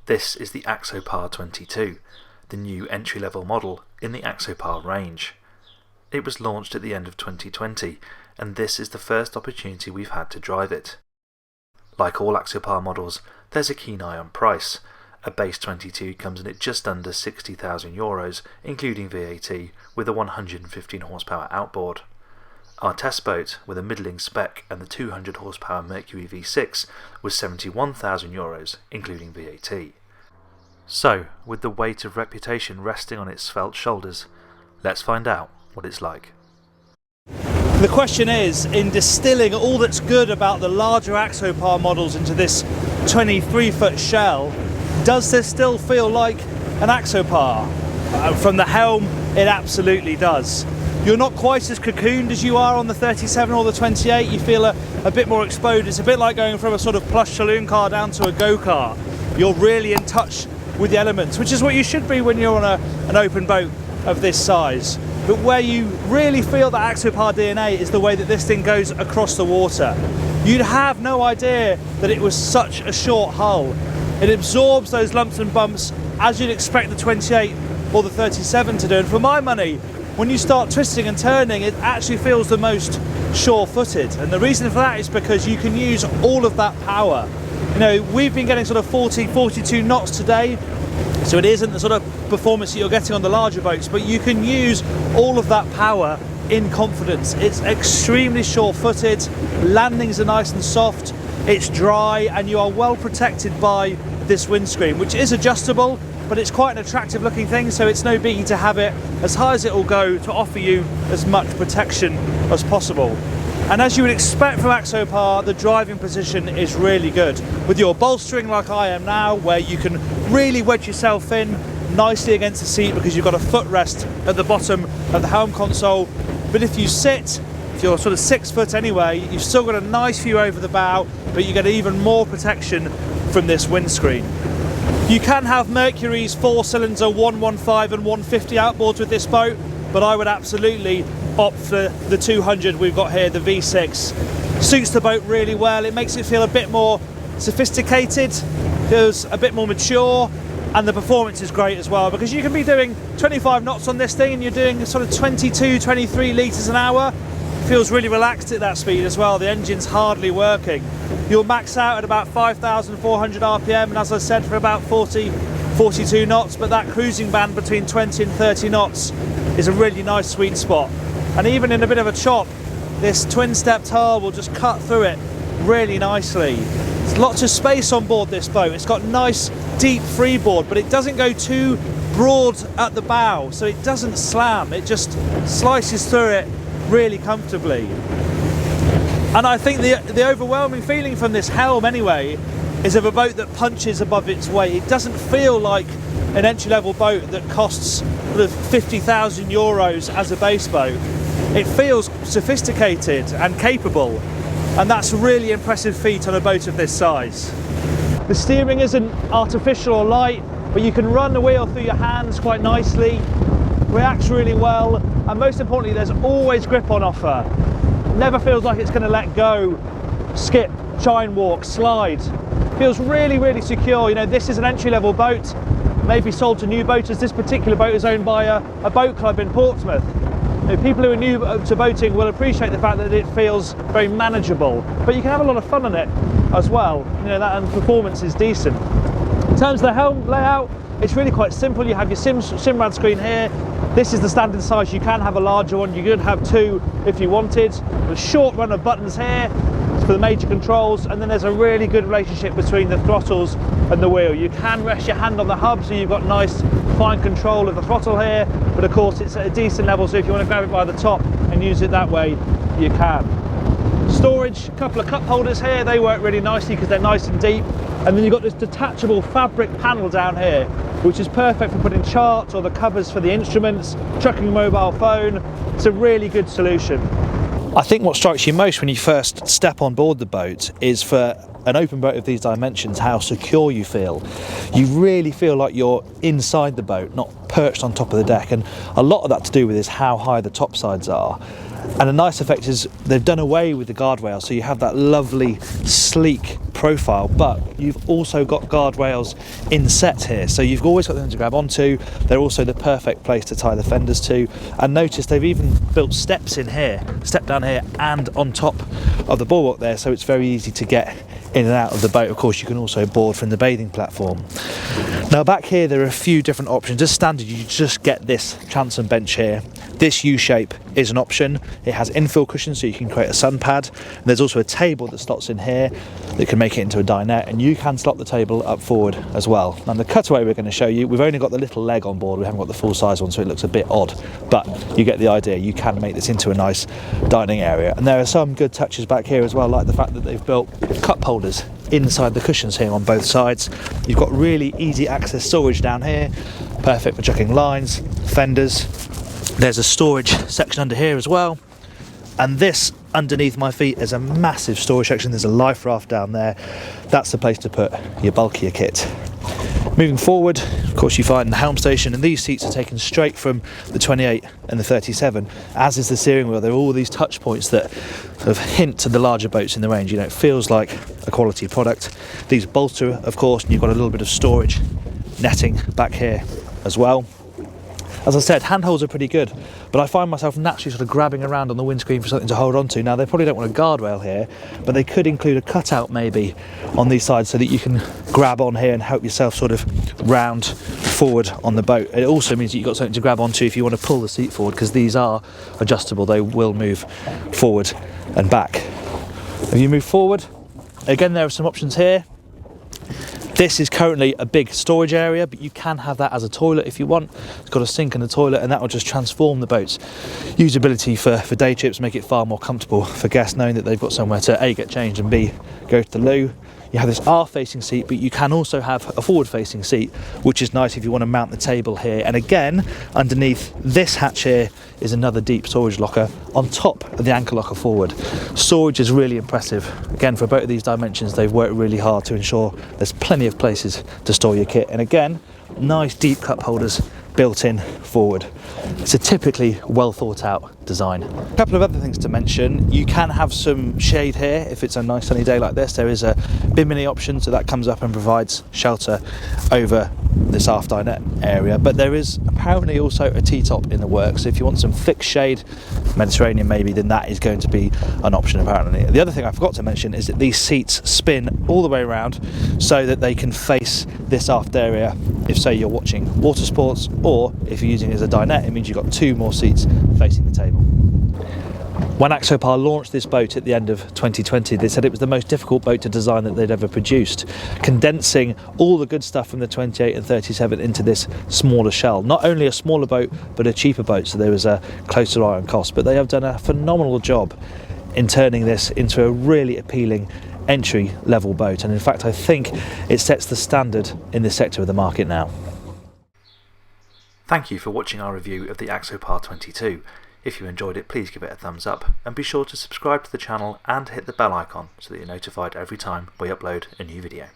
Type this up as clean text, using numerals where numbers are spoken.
This is the Axopar 22, the new entry-level model in the Axopar range. It was launched at the end of 2020, and this is the first opportunity we've had to drive it. Like all Axopar models, there's a keen eye on price. A base 22 comes in at just under €60,000, including VAT, with a 115 horsepower outboard. Our test boat, with a middling spec and the 200 horsepower Mercury V6, was €71,000, including VAT. So, with the weight of reputation resting on its svelte shoulders, let's find out what it's like. The question is, in distilling all that's good about the larger Axopar models into this 23-foot shell, does this still feel like an Axopar? From the helm, it absolutely does. You're not quite as cocooned as you are on the 37 or the 28. You feel a bit more exposed. It's a bit like going from a sort of plush saloon car down to a go-kart. You're really in touch with the elements, which is what you should be when you're on an open boat of this size. But where you really feel the Axopar DNA is the way that this thing goes across the water. You'd have no idea that it was such a short hull. It absorbs those lumps and bumps as you'd expect the 28 or the 37 to do. And for my money, when you start twisting and turning, it actually feels the most sure-footed. And the reason for that is because you can use all of that power. You know, we've been getting sort of 40, 42 knots today, so it isn't the sort of performance that you're getting on the larger boats, but you can use all of that power in confidence. It's extremely sure-footed, landings are nice and soft, it's dry, and you are well protected by this windscreen, which is adjustable, but it's quite an attractive looking thing, so it's no biggie to have it as high as it will go to offer you as much protection as possible. And as you would expect from Axopar, the driving position is really good. With your bolstering like I am now, where you can really wedge yourself in nicely against the seat because you've got a footrest at the bottom of the helm console. But if you sit, if you're sort of 6 foot anyway, you've still got a nice view over the bow, but you get even more protection from this windscreen. You can have Mercury's 4-cylinder 115 and 150 outboards with this boat, but I would absolutely opt for the 200 we've got here, the V6. Suits the boat really well. It makes it feel a bit more sophisticated, feels a bit more mature, and the performance is great as well, because you can be doing 25 knots on this thing and you're doing sort of 22, 23 litres an hour. It feels really relaxed at that speed as well. The engine's hardly working. You'll max out at about 5,400 RPM, and as I said, for about 40, 42 knots, but that cruising band between 20 and 30 knots is a really nice sweet spot. And even in a bit of a chop, this twin-stepped hull will just cut through it really nicely. There's lots of space on board this boat. It's got nice deep freeboard, but it doesn't go too broad at the bow, so it doesn't slam. It just slices through it really comfortably. And I think the overwhelming feeling from this helm anyway is of a boat that punches above its weight. It doesn't feel like an entry-level boat that costs sort of €50,000 as a base boat. It feels sophisticated and capable, and that's a really impressive feat on a boat of this size. The steering isn't artificial or light, but you can run the wheel through your hands quite nicely, reacts really well, and most importantly, there's always grip on offer. Never feels like it's going to let go, skip, chine walk, slide. Feels really, really secure. You know, this is an entry-level boat, maybe sold to new boaters. This particular boat is owned by a boat club in Portsmouth. You know, people who are new to boating will appreciate the fact that it feels very manageable, but you can have a lot of fun on it as well. You know, that, and performance is decent. In terms of the helm layout, it's really quite simple. You have your Simrad screen here. This is the standard size. You can have a larger one. You could have two if you wanted. There's a short run of buttons here for the major controls, and then there's a really good relationship between the throttles and the wheel. You can rest your hand on the hub, so you've got nice fine control of the throttle here, but of course it's at a decent level, so if you want to grab it by the top and use it that way, you can. Storage, a couple of cup holders here, they work really nicely because they're nice and deep, and then you've got this detachable fabric panel down here, which is perfect for putting charts or the covers for the instruments, chucking a mobile phone. It's a really good solution. I think what strikes you most when you first step on board the boat is, for an open boat of these dimensions, how secure you feel. You really feel like you're inside the boat, not perched on top of the deck, and a lot of that to do with is how high the top sides are. And a nice effect is they've done away with the guardrail, so you have that lovely sleek profile, but you've also got guardrails inset here, so you've always got them to grab onto. They're also the perfect place to tie the fenders to. And notice they've even built steps in here, step down here and on top of the bulwark there, so it's very easy to get in and out of the boat. Of course, you can also board from the bathing platform. Now back here there are a few different options. As standard, you just get this transom bench here. This U-shape is an option. It has infill cushions, so you can create a sun pad. And there's also a table that slots in here that can make it into a dinette, and you can slot the table up forward as well. Now the cutaway we're going to show you, we've only got the little leg on board, we haven't got the full size one, so it looks a bit odd, but you get the idea. You can make this into a nice dining area. And there are some good touches back here as well, like the fact that they've built cup holders inside the cushions here on both sides. You've got really easy access storage down here, perfect for chucking lines, fenders. There's a storage section under here as well, and this underneath my feet is a massive storage section. There's a life raft down there. That's the place to put your bulkier kit. Moving forward, of course, you find the Helm Station, and these seats are taken straight from the 28 and the 37, as is the steering wheel. There are all these touch points that sort of hint to the larger boats in the range. You know, it feels like a quality product. These bolster, of course, and you've got a little bit of storage netting back here as well. As I said, handholds are pretty good, but I find myself naturally sort of grabbing around on the windscreen for something to hold on to. Now, they probably don't want a guardrail here, but they could include a cutout maybe on these sides so that you can grab on here and help yourself sort of round forward on the boat. It also means that you've got something to grab onto if you want to pull the seat forward, because these are adjustable. They will move forward and back. If you move forward, again, there are some options here. This is currently a big storage area, but you can have that as a toilet if you want. It's got a sink and a toilet, and that will just transform the boat's usability for day trips, make it far more comfortable for guests, knowing that they've got somewhere to A, get changed, and B, go to the loo. You have this aft-facing seat, but you can also have a forward-facing seat, which is nice if you want to mount the table here. And again, underneath this hatch here is another deep storage locker on top of the anchor locker forward. Storage is really impressive. Again, for both of these dimensions, they've worked really hard to ensure there's plenty of places to store your kit. And again, nice deep cup holders built in forward. It's a typically well thought out design. A couple of other things to mention: you can have some shade here if it's a nice sunny day like this. There is a bimini option, so that comes up and provides shelter over this aft dinette area, but there is apparently also a T-top in the works, so if you want some thick shade, Mediterranean maybe, then that is going to be an option apparently. The other thing I forgot to mention is that these seats spin all the way around so that they can face this aft area if, say, you're watching water sports, or if you're using it as a dinette, it means you've got two more seats facing the table. When Axopar launched this boat at the end of 2020, they said it was the most difficult boat to design that they'd ever produced, condensing all the good stuff from the 28 and 37 into this smaller shell. Not only a smaller boat, but a cheaper boat, so there was a closer eye on cost. But they have done a phenomenal job in turning this into a really appealing entry-level boat, and in fact I think it sets the standard in this sector of the market now. Thank you for watching our review of the Axopar 22. If you enjoyed it, please give it a thumbs up, and be sure to subscribe to the channel and hit the bell icon so that you're notified every time we upload a new video.